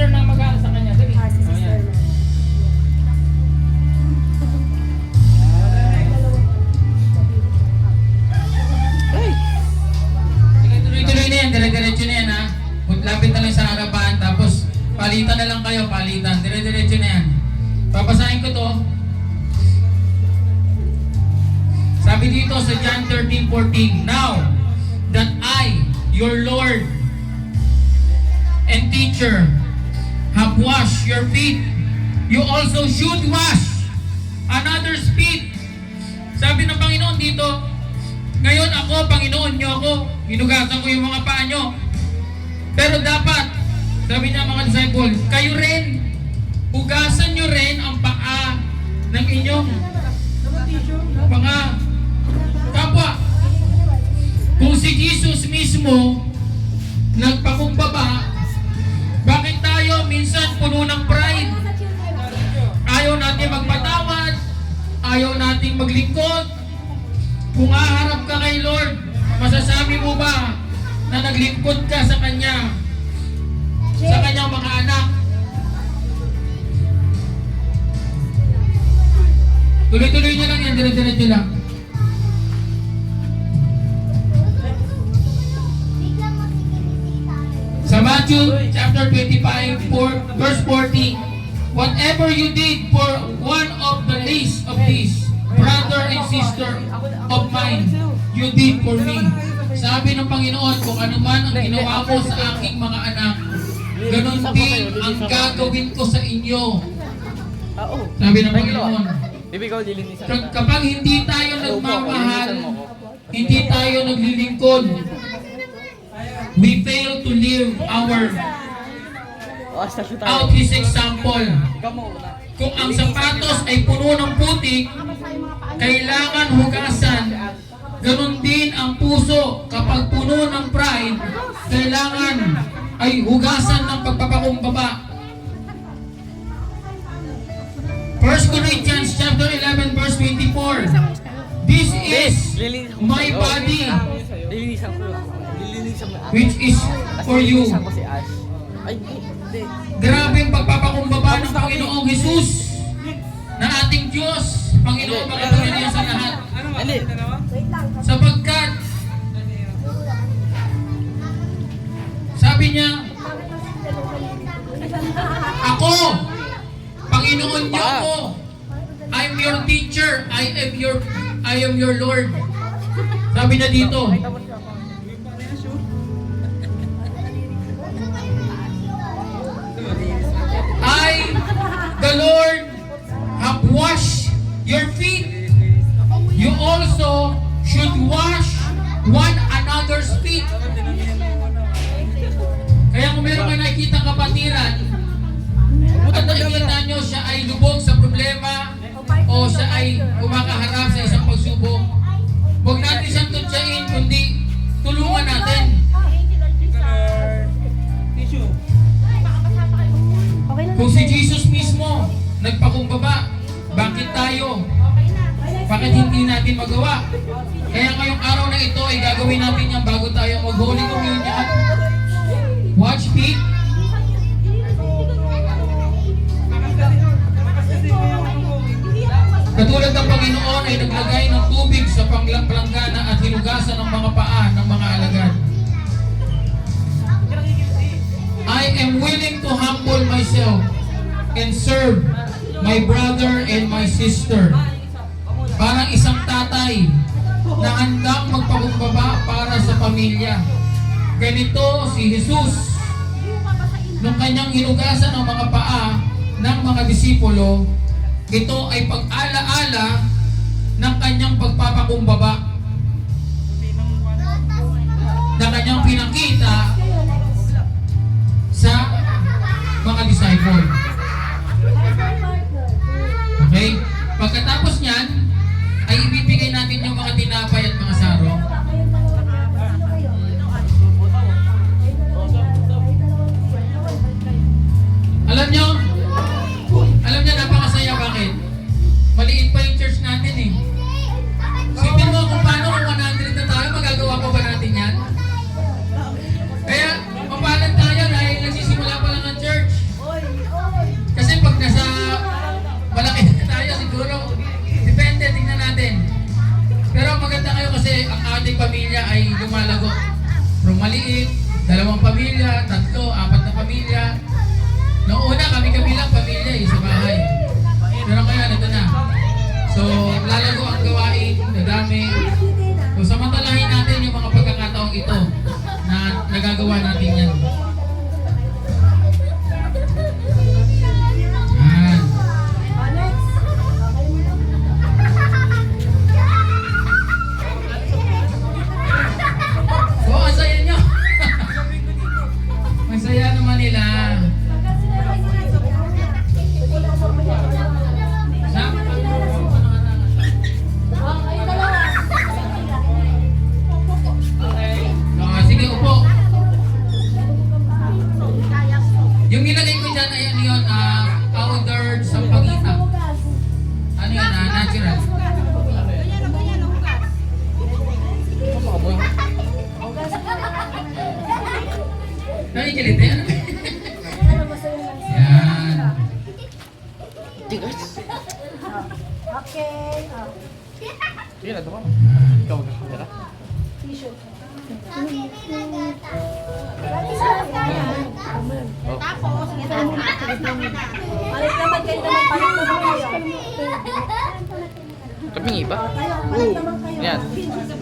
sister na mag-ano sa kanya. Dali. Si Oh, yan. sister. Sige, tuloy-tuloy na yan. Dire-diretso na yan, ha. Lapit na lang sa harapan. Tapos, palitan na lang kayo. Palitan. Dire-diretso na yan. Papasahin ko to. Sabi dito sa John 13:14, "Now that I, your Lord and teacher, have washed your feet, you also should wash another's feet." Sabi ng Panginoon dito, ngayon ako, Panginoon nyo ako, hinugasan ko yung mga paa nyo. Pero dapat, sabi niya mga disciple, kayo rin, hugasan nyo rin ang paa ng inyong mga kapwa. Kung si Jesus mismo nagpakumbaba, bakit tayo minsan puno ng pride? Ayaw natin magpatawad, ayaw nating maglingkod. Kung haharap ka kay Lord, masasabi mo ba na naglingkod ka sa Kanya, sa Kanyang mga anak? Tuloy-tuloy niya lang yan, dire-diretso lang. Sa Matthew chapter 25, verse 40, "Whatever you did for one of the least of these, brother and sister of mine, you did for me." Sabi ng Panginoon, kung ano man ang ginawa ko sa aking mga anak, ganun din ang gagawin ko sa inyo. Sabi ng Panginoon. Kapag hindi tayo nagmamahal, hindi tayo naglilingkod, we fail to live out His example. Kung ang sapatos ay puno ng putik, kailangan hugasan. Ganon din ang puso. Kapag puno ng pride, kailangan ay hugasan ng pagpapakumbaba. 1 Corinthians chapter 11 verse 24. "This is my body, which is for you." Grabe ang pagpapakumbaba ng Panginoong Jesus, na ating Diyos, Panginoon makapangyarihan sa lahat. Sapagkat sabi niya, ako, Panginoon niyo ako. I'm your teacher. I am your Lord. Sabi niya dito. I, the Lord, have washed your feet. You also should wash one another's feet. Kaya kung meron kayo nakikita kapatiran, at nakikita nyo siya ay lubog sa problema o siya ay kumakaharap sa isang pagsubok, huwag natin siyang tuntsain, kundi tulungan natin. Kung si Jesus mismo nagpakumbaba, bakit tayo? Bakit hindi natin magawa? Kaya ngayong araw na ito ay gagawin natin yan bago tayo mag-Holy Communion. Watch feet. Katulad ng Panginoon ay naglagay ng tubig sa palanggana at hinugasan ng mga paa ng mga alagad. I am willing to humble myself and serve my brother and my sister. Parang isang tatay na handang magpakumbaba para sa pamilya. Ganito si Jesus, nung kanyang hinugasan ng mga paa ng mga disipulo, ito ay pag-ala-ala ng kanyang pagpapakumbaba na kanyang pinakita sa mga disciple. Okay? Pagkatapos niyan, ay ibibigay natin yung mga tinapay at mga saro. Alam nyo, napakasaya. Bakit? Maliit pa yung church natin eh. Sipin mo kung paano kung 100 na tayo, magagawa pa ba natin yan? Kaya, mapalan tayo dahil nagsisimula pa lang ang church. kami lang, pamilya sa bahay. Pero ngayon, ito na. So, lalago ang gawain, dadami. So, samantalahin natin yung mga pagkakataong ito na nagagawa natin yan. Yan. So, ang saya nyo. Masaya naman nila. Sige, upo. Yung nilagay ko dyan, ayan yun, powdered sampagita. Ano yun, natural. Nakikilit yan. Yan. Okay. Sige na, tama. Ikaw magkakamera. T-shirt. Tapos, Balik naman kayo naman. Balik naman kayo. Kapingi pa? Balik naman kayo. Yan.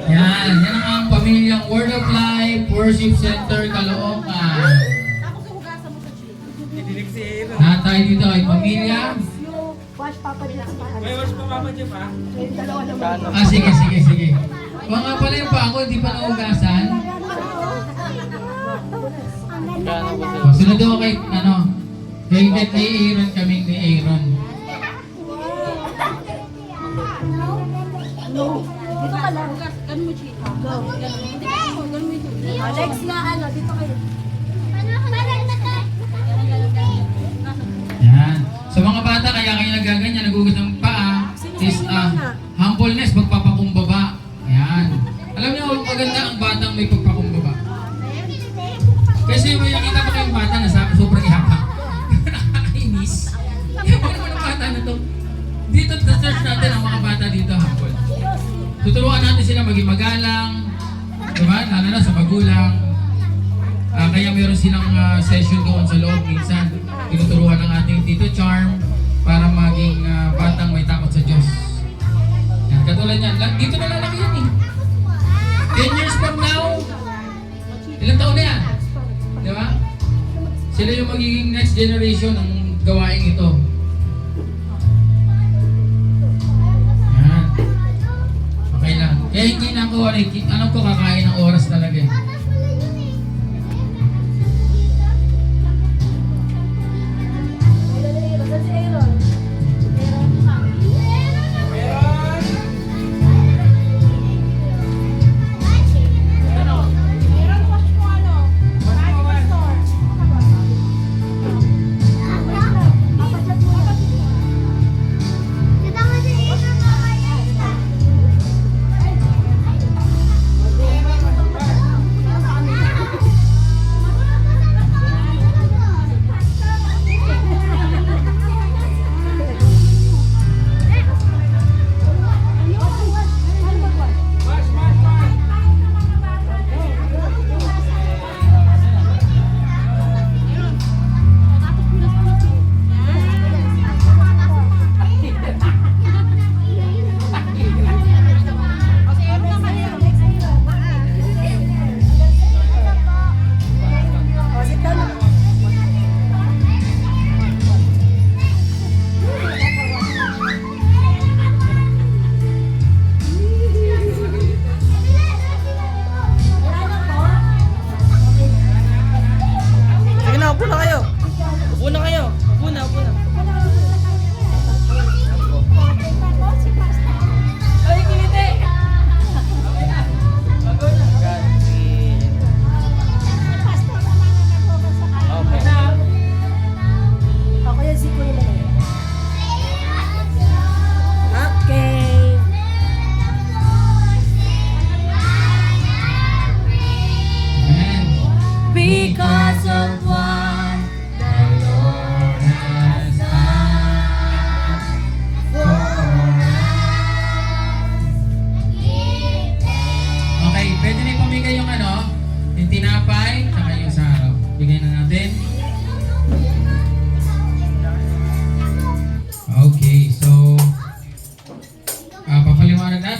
Yan ang pamilyang Word of Life Worship Center Caloocan. tapos hugasan mo sa chin. Lahat tayo dito ay pamilya. Yung wash papa dyan sa May wash pa Papa Jeff ah. Yung dalawa naman. Sige. Mga nga pala yung pa ako, hindi pa naugasan. Gano'n ba sila? Sunod ako kay, kay Aaron kaming ni Aaron. No. Dito ka lang. Hugas, ganun mo chin. Go. Hindi ka mo, ganun mo yung chin. Next nga dito kayo. Yan. Sa mga bata, kaya kayo nagaganyan, nagugas ng paa, is humbleness, pagpapakumbaba. Yan. Alam niyo, maganda ang batang may pagpakumbaba. Kasi may nakita pa kayong bata na sobrang ihapa. Nakakainis. Yung mga bata na to. Dito, search natin ang mga bata dito, humble. Tuturuan natin sila maging magalang, diba? Lalo na sa magulang. Kaya meron silang session doon sa loob minsan. Tinuturuan ng ating Tito Charm para maging batang may takot sa Diyos. Yan, katulad yan. Dito na lalaki yan eh. 10 years from now, ilang taon na yan? Di ba? Sila yung magiging next generation ng gawain ito. Yan. Okay lang. Kaya hindi na ako, alam ko kakain ng oras talaga eh.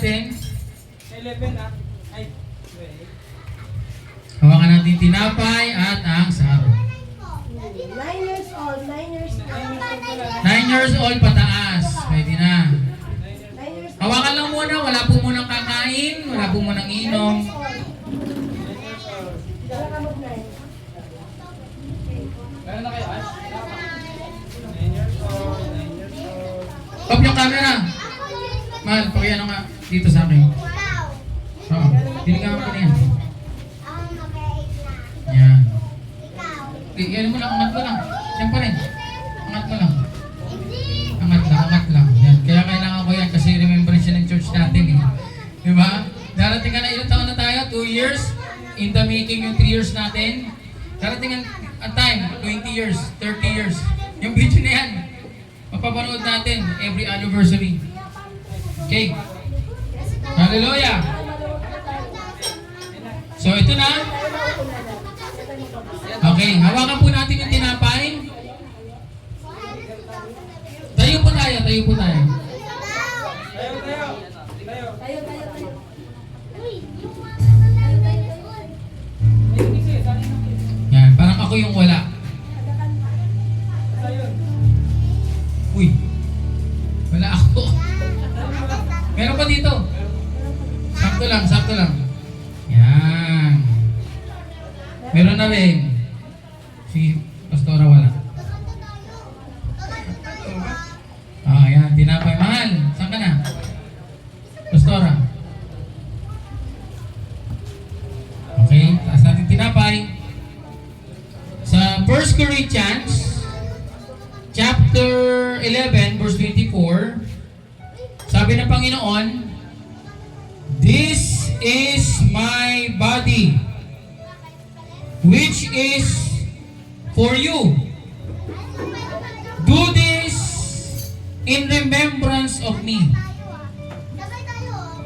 natin. 11 ah. Ay, wait. Hawakan natin yung tinapay at ang saro. 9 years old, 9 years old. 9 years old pataas. Pwede na. 9 years old. Hawakan lang muna. Wala po munang kakain. Wala po munang inom. Dala ka mag-9. Meron na kayo, Ash? 9 years old, 9 years old. Stop yung camera. Mahal, pakiano nga dito sa akin. Oo. Tinigawan ko na yan. Yan. Yan mo lang, angat mo lang. Yan pa rin. Angat mo lang. Angat lang. Yan. Kaya kailangan ko yan kasi remembrance yan ng church natin eh. Diba? Darating ka na ilang taon na tayo? 2 years? In the making yung 3 years natin. Darating ang time, 20 years, 30 years. Yung video na yan. Mapapanood natin every anniversary. Okay. Hallelujah. So ito na. Okay, hawakan po natin yung tinapay. Tayo po tayo. Tayo. Tayo, tayo, tayo. Yan, parang ako yung wala. Uy, wala ako. Meron pa dito. Sakto lang. Yan. Meron na rin. Si Pastora wala. Yan, tinapay. Mahal, saan ka na? Pastora. Okay, taas natin tinapay. Sa 1 Corinthians chapter 11 verse 24, sabi ng Panginoon, "This is my body which is for you. Do this in remembrance of me."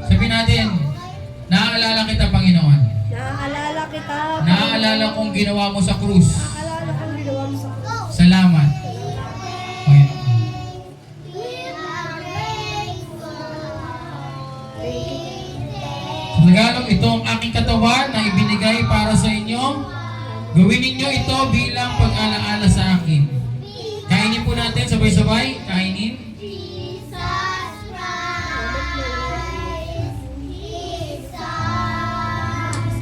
Sabi natin, naaalala kita, Panginoon. Naaalala kita. Naaalala kong ginawa mo sa krus. Naaalala kong ginawa mo sa krus. Salamat. Okay. Sa regalong ito ang aking katawan na ibinigay para sa inyo. Gawin ninyo ito bilang pag-alaala sa akin. Kainin po natin sabay-sabay. Kainin.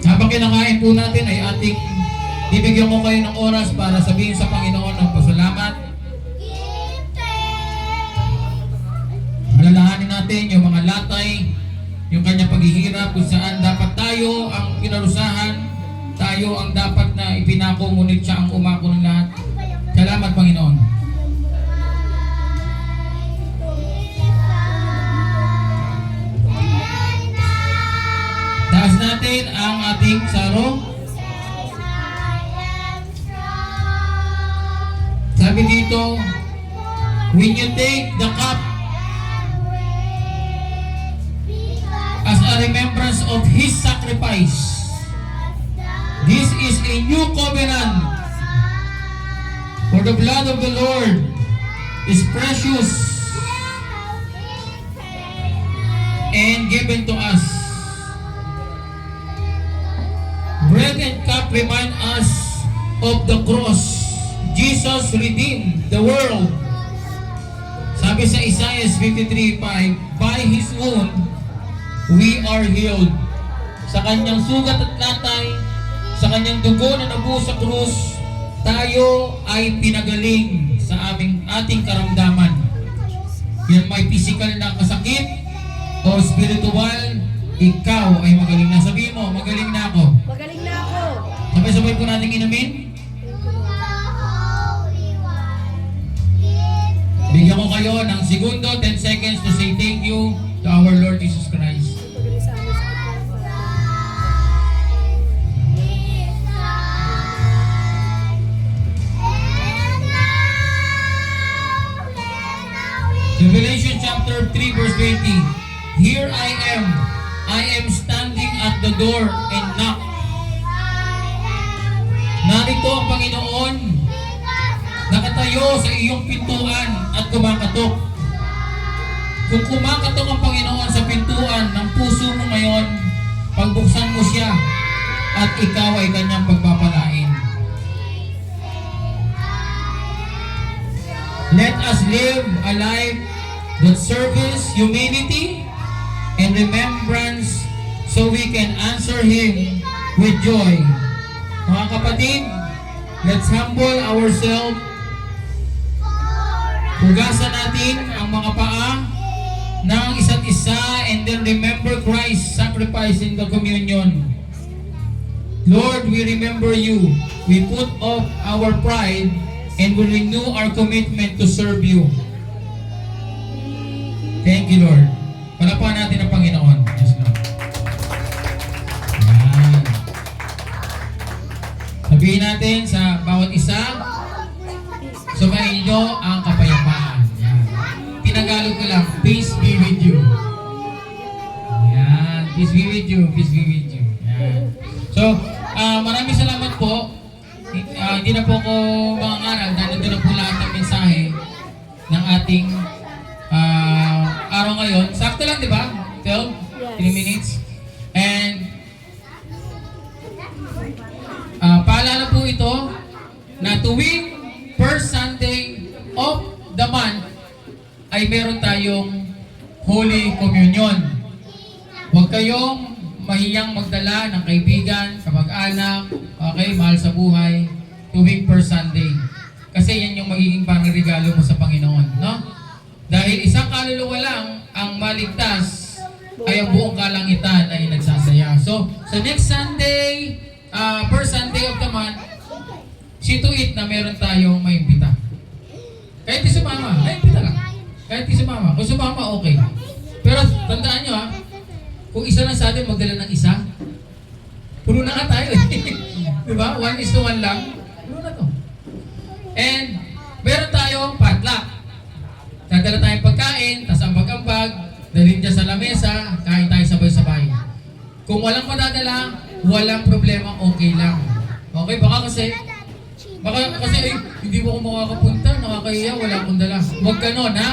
Habang kinakain po natin ay ating bibigyan ko kayo ng oras para sabihin sa Panginoon ng pasalamat. Alalahanin natin yung mga latay, yung kanyang paghihirap, kung saan dapat tayo ang pinarusahan, tayo ang dapat na ipinako, ngunit siya ang umako ng lahat. Salamat, Panginoon. Taas natin ang ating saro. Sabi dito, when you take the cup as a remembrance of His sacrifice, this is a new covenant. For the blood of the Lord is precious and given to us. Bread and cup remind us of the cross. Jesus redeemed the world. Sabi sa Isaiah 53:5, by His wound, we are healed. Sa kanyang sugat at latay, sa kanyang dugo na nabuhos sa krus, tayo ay pinagaling sa ating karamdaman. Yan may physical na kasakit o spiritual, ikaw ay magaling na. Sabihin mo, magaling na ako. Magaling na ako. Sabay-sabay po natin inumin. Bigyan ko kayo ng segundo, 10 seconds to say thank you to our Lord Jesus Christ. Magaling sa amin sa kapwa. Revelation chapter 3 verse 20. Here I am standing at the door and knock. Narito ang Panginoon, nakatayo sa iyong pintuan at kumakatok. Kung kumakatok ang Panginoon sa pintuan ng puso mo ngayon, pagbuksan mo siya at ikaw ay kanyang pagpapalain. Let us live a life that serves humanity and remembrance so we can answer Him with joy. Mga kapatid, let's humble ourselves. Hugasan natin ang mga paa ng isa't isa and then remember Christ's sacrifice in the communion. Lord, we remember you. We put off our pride and will renew our commitment to serve you. Thank you, Lord. Palapakan natin ang Panginoon. Yes, Lord. Yan. Sabihin natin sa bawat isa, sumayin niyo ang kapayapaan. Yan. Tinagalog ko lang, peace be with you. Yan. Peace be with you. Peace be with you. Yan. So, maraming salamat po. Hindi na po ako mangangaral dahil nandun na po lahat ng mensahe ng ating araw ngayon. Sakto lang, di ba? 12? 3 minutes. And paalala po ito na tuwing first Sunday of the month ay meron tayong Holy Communion. Huwag kayong mahiyang magdala ng kaibigan, kamag-anak, okay, mahal sa buhay, tuwing first Sunday. Kasi yan yung magiging parang regalo mo sa Panginoon, no? Dahil isang kaluluwa lang ang maligtas, ay ang buong kalangitan ay nagsasaya. So, sa next Sunday, first Sunday of the month, see to it na meron tayong maimbita. Kahit di sumama, maimbita lang. Kahit di sumama. Kung sumama, okay. Pero tandaan nyo kung isa lang sa atin magdala ng isa, puno na nga tayo eh. Diba? 1:1 lang. Puno na to. And meron tayong padlock. Dadala tayong pagkain, tas ambag-ambag, dalhin dyan sa lamesa, kain tayo sabay-sabay. Kung walang madadala, walang problema, okay lang. Okay? Baka kasi ay, hindi mo ako makakapunta, nakakahiya, wala akong dala. Huwag ganon, ha?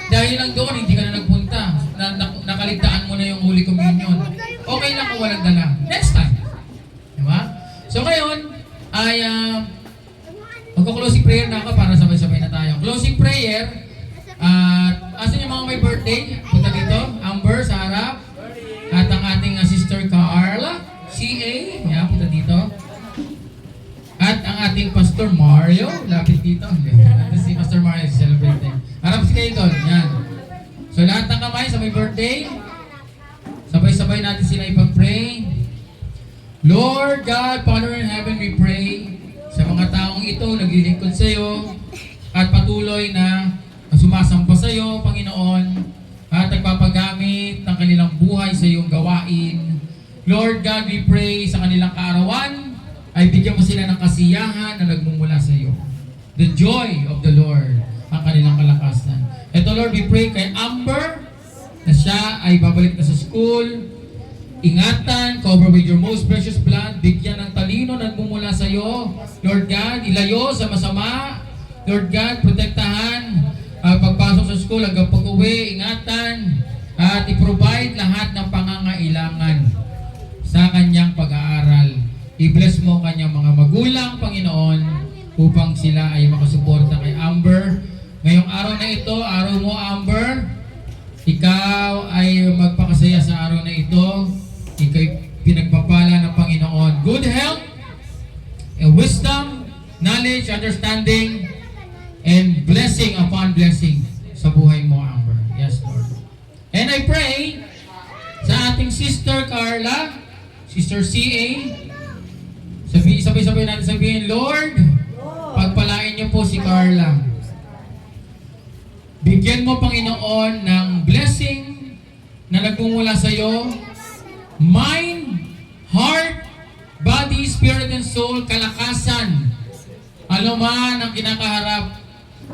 Dahil lang doon, hindi ka na nagpunta. Nakaligtaan mo na yung Holy Communion. Okay lang kung walang dala. Next time. Diba? So ngayon, ay magko-closing prayer na ako para sabay-sabay na tayo. Closing prayer, asan yung mga may birthday? Punta dito. Amber, sa harap. At ang ating sister Carla, CA. Yan, punta dito. At ang ating Pastor Mario, lapit dito. Si Pastor Mario is celebrating. Harap si kayo doon. Yan. So lahat ng kamay sa may birthday, sabay-sabay natin sila ipag-pray. Lord God, Father in heaven, we pray sa mga taong ito, naglilingkod sa iyo at patuloy na sumasamba sa iyo, Panginoon, at nagpapagamit ng kanilang buhay sa iyong gawain. Lord God, we pray sa kanilang kaarawan, ay bigyan mo sila ng kasiyahan na nagmumula sa iyo. The joy of the Lord, ang kanilang kalakasan. Ito Lord, we pray kay Amber, na siya ay babalik na sa school. Ingatan, cover with your most precious blood, bigyan ng talino na nagmumula sa iyo. Lord God, ilayo sa masama. Lord God, protektahan pagpasok sa school hanggang pag-uwi, ingatan, at i-provide lahat ng pangangailangan sa kanyang pag-aaral. I-bless mo kanyang mga magulang, Panginoon, upang sila ay makasuporta kay Amber. Ngayong araw na ito, araw mo, Amber, ikaw ay magpakasaya sa araw na ito. Ikaw ay pinagpapala ng Panginoon. Good health, and wisdom, knowledge, understanding, and blessing upon blessing sa buhay mo, Amber. Yes, Lord. And I pray sa ating sister Carla, sister CA, sabay-sabay natin sabihin, Lord, pagpalain niyo po si Carla. Bigyan mo, Panginoon, ng blessing na nagmumula sa iyo, mind, heart, body, spirit, and soul, kalakasan. Ano man ang kinakaharap,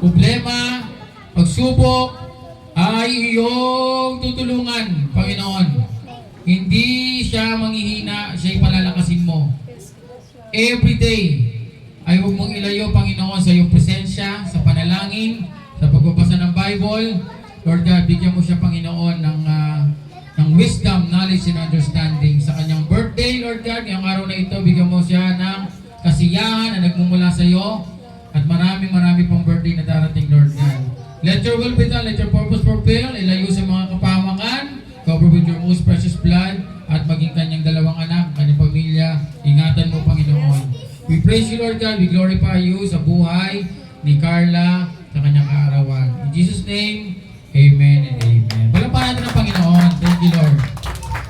problema, pagsubok, ay iyong tutulungan, Panginoon. Hindi siya manghihina, siya'y palalakasin mo. Every day, ay huwag mong ilayo, Panginoon, sa iyong presensya, sa panalangin, sa pagbabasa ng Bible, Lord God, bigyan mo siya, Panginoon, ng wisdom, knowledge, and understanding. Sa kanyang birthday, Lord God, ngayong araw na ito, bigyan mo siya ng kasiyahan na nagmumula sa iyo. At marami pang birthday na darating, Lord God. Let your will be done, let your purpose fulfill, ilayo sa mga kapahamakan, cover with your most precious blood, at maging kanyang dalawang anak, kanyang pamilya, ingatan mo, Panginoon. We praise you, Lord God, we glorify you sa buhay ni Carla, sa kanyang kaarawan. In Jesus' name, amen and amen. Palapahan natin ang Panginoon. Thank you, Lord.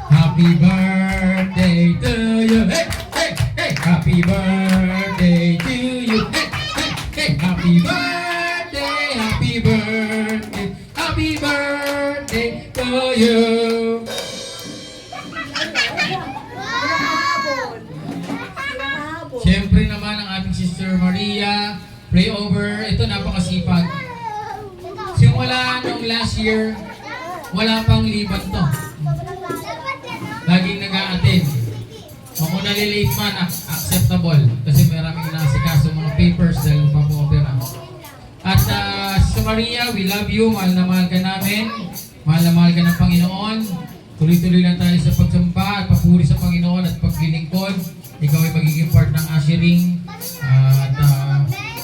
Happy birthday to you. Hey, hey, hey. Happy birthday to you. Hey, hey, hey. Happy birthday, happy birthday, happy birthday to you. Siyempre naman ang ating Sister Maria, pray over. Ito, napakasipag. Simula nung last year, wala pang liban to. Laging nag-a-attend. Kung nalilate man, acceptable. Kasi maraming inaasikaso mga papers dahil papo-opera. At Sister Maria, we love you. Mahal na mahal ka namin. Mahal na mahal ka ng Panginoon. Tuloy-tuloy lang tayo sa pagsamba at papuri sa Panginoon at paglilingkod. Ikaw ay magiging part ng ushering.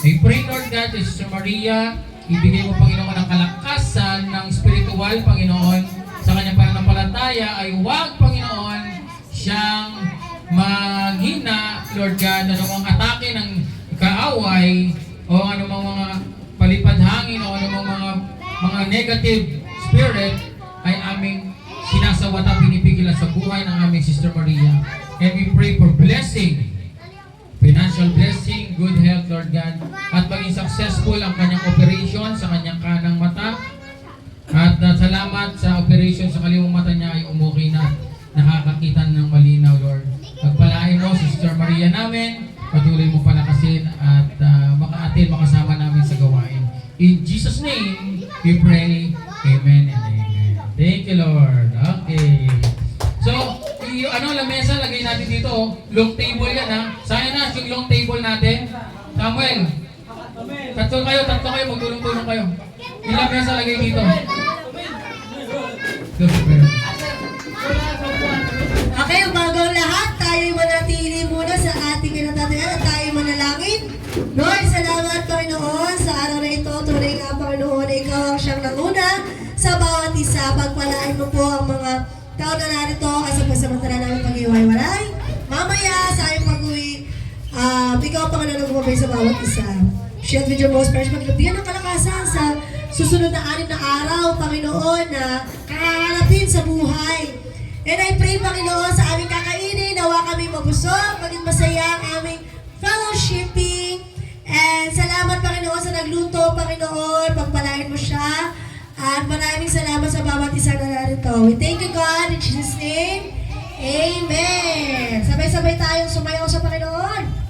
I pray, Lord God, kay Sister Maria, ibigay mo, Panginoon, ang kalakasan ng spiritual, Panginoon, sa kanyang pananampalataya ay huwag, Panginoon, siyang maghina, Lord God, anumang atake ng kaaway o anumang mga palipad hangin o anumang mga negative spirit ay aming sinasawata, pinipigilan sa buhay ng aming Sister Maria. And we pray for blessing, financial blessing, good health, Lord God, at maging successful ang kanyang operation sa kanyang kanang mata. At salamat sa operation sa kaliwang mata niya ay umukay na, nakakakita ng malinaw, Lord. Pagpalain mo, Sister Maria namin, patuloy mo palakasin at makasama namin sa gawain. In Jesus' name, we pray. Amen and amen. Thank you, Lord. Okay. So, lamesa, lagay natin dito. Long table yan, ha? Sayang na, yung long table natin. Samuel, tatlo kayo, magtulong-tulong kayo. Yung lamesa, lagay dito. Okay, bago ang lahat, tayo manatili muna sa ating kinatatayan at tayo manalangin. Lord, salamat, Panginoon, sa araw na ito. Tunay nga, Panginoon, ikaw ang siyang nanguna sa bawat isa. Pagpalain mo po ang mga tao na narito kasi pasamantala namin pag-iwalay. Mamaya, sa aming pag-uwi, ikaw, Panginoon, gumabay sa bawat isa. Shield with your most precious, maglabyan ng kalakasan sa susunod na 6 na araw, Panginoon, na kakaharapin sa buhay. And I pray, Panginoon, sa aming kakainin, nawa kami mabusog, maging masaya ang aming fellowshipping. And salamat, Panginoon, sa nagluto, Panginoon, pagpalain mo siya. At maraming salamat sa bawat isa na narito. We thank you, God, in Jesus' name. Amen. Sabay-sabay tayong sumayaw sa Panginoon.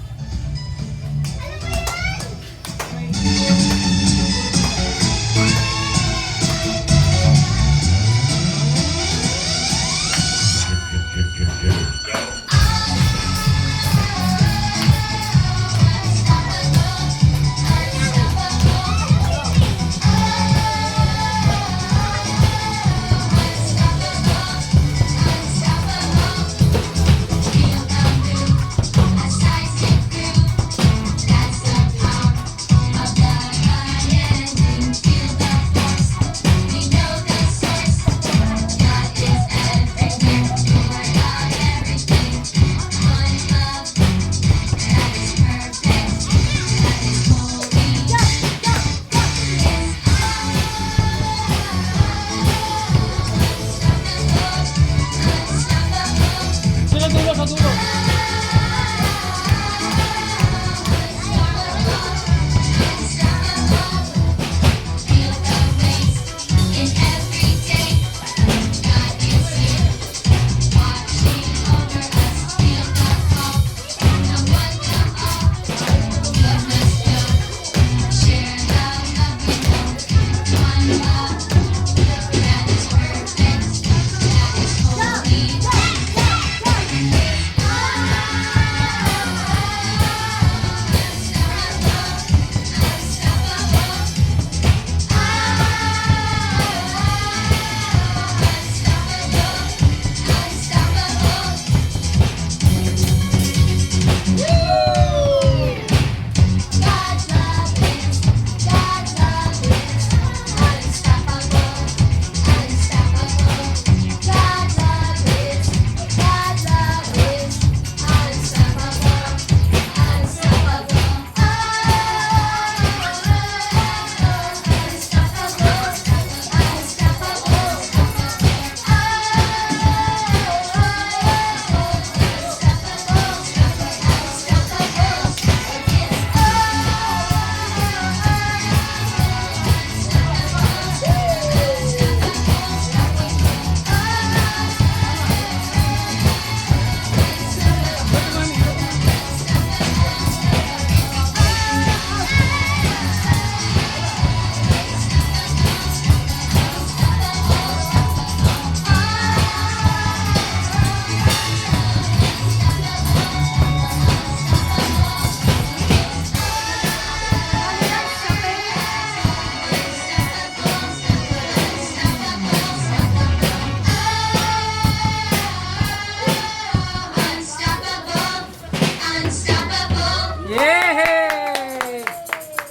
As I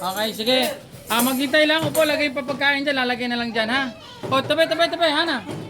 Okay, sige. Maghintay lang. Upo, lagay pa pagkain dyan. Lalagay na lang dyan, ha? O, tabi, Hana.